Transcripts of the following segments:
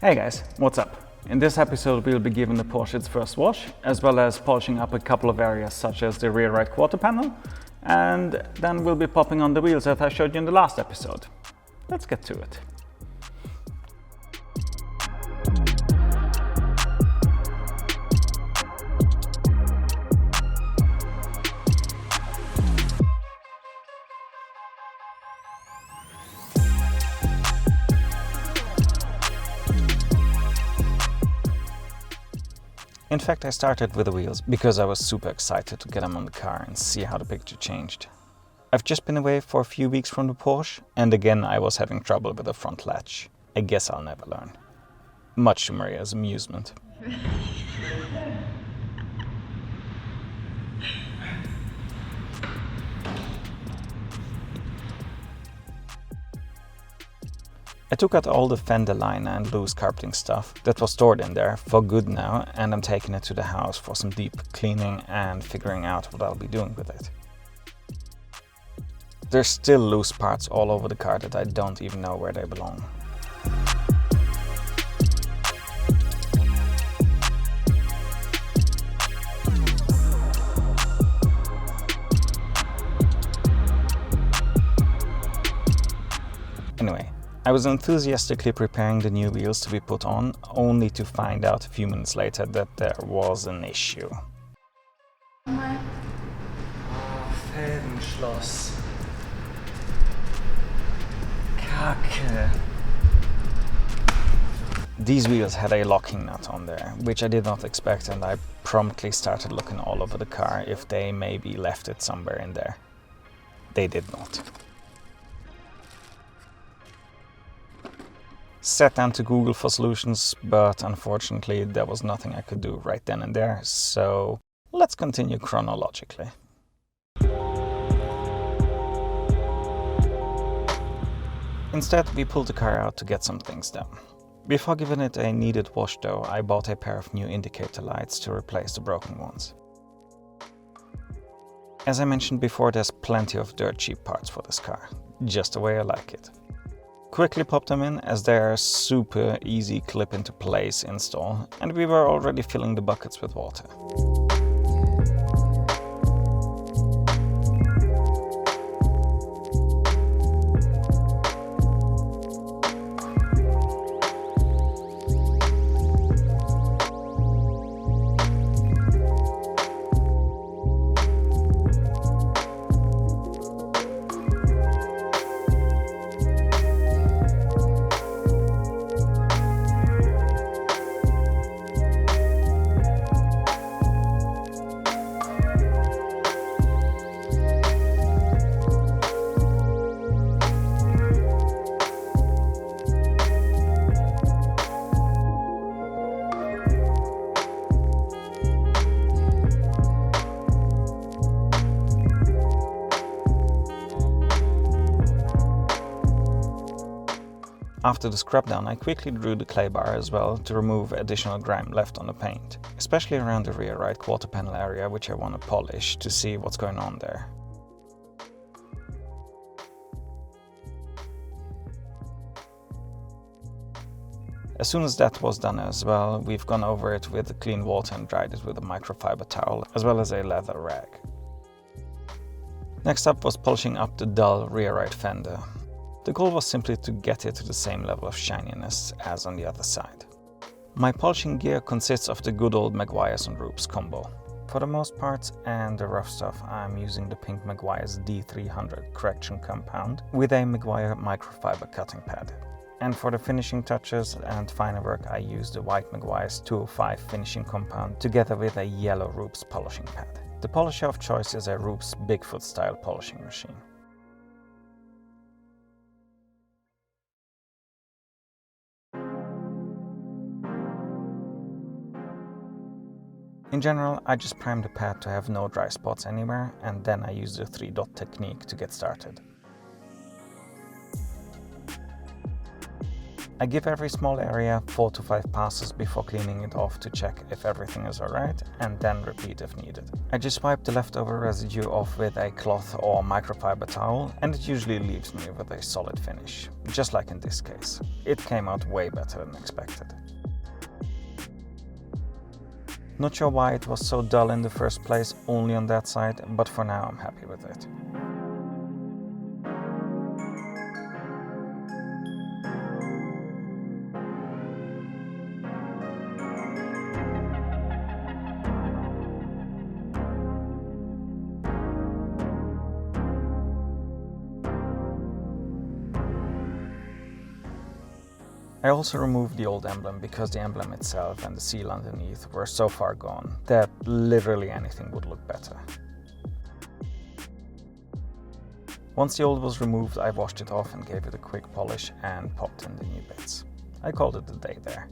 Hey guys, what's up? In this episode we'll be giving the Porsche its first wash, as well as polishing up a couple of areas such as the rear right quarter panel, and then we'll be popping on the wheels that I showed you in the last episode. Let's get to it. In fact, I started with the wheels because I was super excited to get them on the car and see how the picture changed. I've just been away for a few weeks from the Porsche, and again I was having trouble with the front latch. I guess I'll never learn. Much to Maria's amusement. I took out all the fender liner and loose carpeting stuff that was stored in there for good now, and I'm taking it to the house for some deep cleaning and figuring out what I'll be doing with it. There's still loose parts all over the car that I don't even know where they belong. Anyway, I was enthusiastically preparing the new wheels to be put on, only to find out a few minutes later that there was an issue. Fädenschloss. Kacke. These wheels had a locking nut on there, which I did not expect, and I promptly started looking all over the car if they maybe left it somewhere in there. They did not. Sat down to Google for solutions, but unfortunately there was nothing I could do right then and there, so let's continue chronologically. Instead, we pulled the car out to get some things done. Before giving it a needed wash though, I bought a pair of new indicator lights to replace the broken ones. As I mentioned before, there's plenty of dirt cheap parts for this car, just the way I like it. Quickly popped them in as they are super easy clip into place install, and we were already filling the buckets with water. After the scrub down, I quickly drew the clay bar as well to remove additional grime left on the paint, especially around the rear right quarter panel area, which I want to polish to see what's going on there. As soon as that was done as well, we've gone over it with clean water and dried it with a microfiber towel, as well as a leather rag. Next up was polishing up the dull rear right fender. The goal was simply to get it to the same level of shininess as on the other side. My polishing gear consists of the good old Meguiar's and Rupes combo. For the most part and the rough stuff, I'm using the pink Meguiar's D300 correction compound with a Meguiar microfiber cutting pad. And for the finishing touches and finer work, I use the white Meguiar's 205 finishing compound together with a yellow Rupes polishing pad. The polisher of choice is a Rupes Bigfoot style polishing machine. In general, I just prime the pad to have no dry spots anywhere, and then I use the 3-dot technique to get started. I give every small area 4 to 5 passes before cleaning it off to check if everything is alright, and then repeat if needed. I just wipe the leftover residue off with a cloth or microfiber towel, and it usually leaves me with a solid finish, just like in this case. It came out way better than expected. Not sure why it was so dull in the first place, only on that side, but for now I'm happy with it. I also removed the old emblem because the emblem itself and the seal underneath were so far gone that literally anything would look better. Once the old was removed, I washed it off and gave it a quick polish and popped in the new bits. I called it a day there.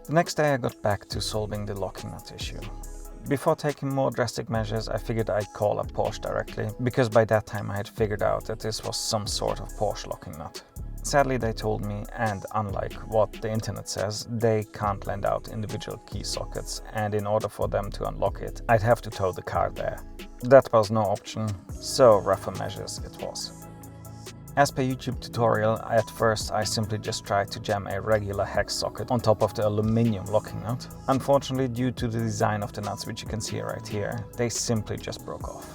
The next day I got back to solving the locking nut issue. Before taking more drastic measures, I figured I'd call up Porsche directly, because by that time I had figured out that this was some sort of Porsche locking nut. Sadly, they told me, and unlike what the internet says, they can't lend out individual key sockets, and in order for them to unlock it, I'd have to tow the car there. That was no option, so rougher measures it was. As per YouTube tutorial, at first I simply just tried to jam a regular hex socket on top of the aluminium locking nut. Unfortunately, due to the design of the nuts, which you can see right here, they simply just broke off.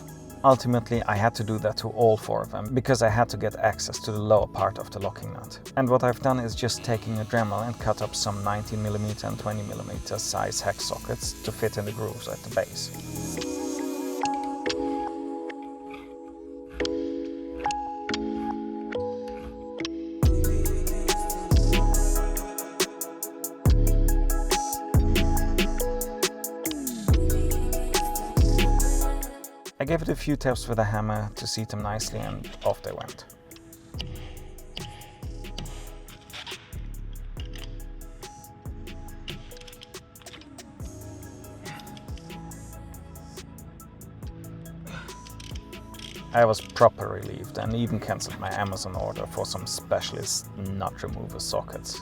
Ultimately, I had to do that to all 4 of them, because I had to get access to the lower part of the locking nut. And what I've done is just taking a Dremel and cut up some 19mm and 20mm size hex sockets to fit in the grooves at the base. I gave it a few taps with a hammer to seat them nicely, and off they went. I was proper relieved and even cancelled my Amazon order for some specialist nut remover sockets.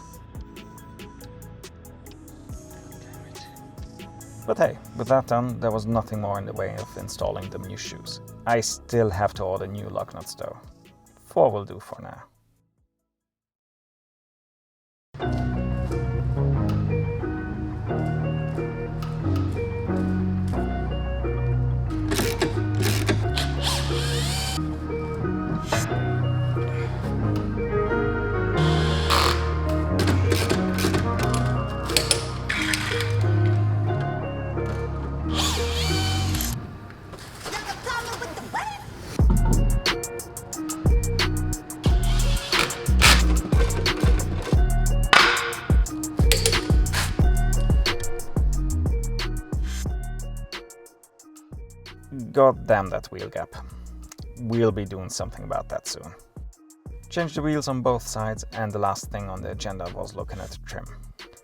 But hey, with that done, there was nothing more in the way of installing the new shoes. I still have to order new lug nuts though. 4 will do for now. God damn that wheel gap. We'll be doing something about that soon. Changed the wheels on both sides, and the last thing on the agenda was looking at the trim.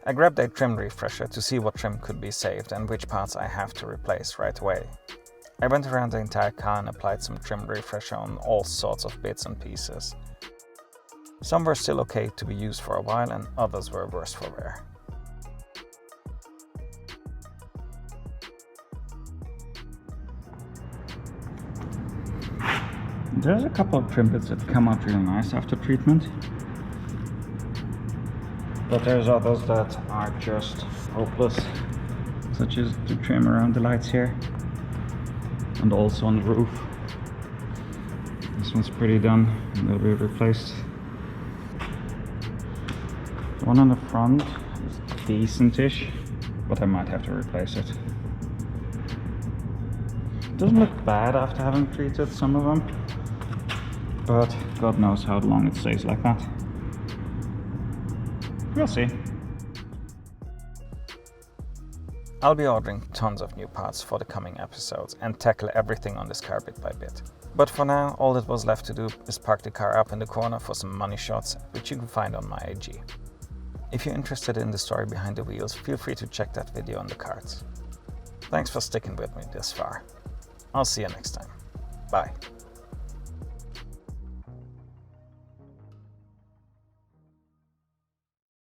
I grabbed a trim refresher to see what trim could be saved and which parts I have to replace right away. I went around the entire car and applied some trim refresher on all sorts of bits and pieces. Some were still okay to be used for a while, and others were worse for wear. There's a couple of trim bits that come out really nice after treatment, but there's others that are just hopeless, such as the trim around the lights here and also on the roof. This one's pretty done and they'll be replaced. The one on the front is decent-ish, but I might have to replace it. It doesn't look bad after having treated some of them, but God knows how long it stays like that. We'll see. I'll be ordering tons of new parts for the coming episodes and tackle everything on this car bit by bit. But for now, all that was left to do is park the car up in the corner for some money shots, which you can find on my IG. If you're interested in the story behind the wheels, feel free to check that video on the cards. Thanks for sticking with me this far. I'll see you next time. Bye.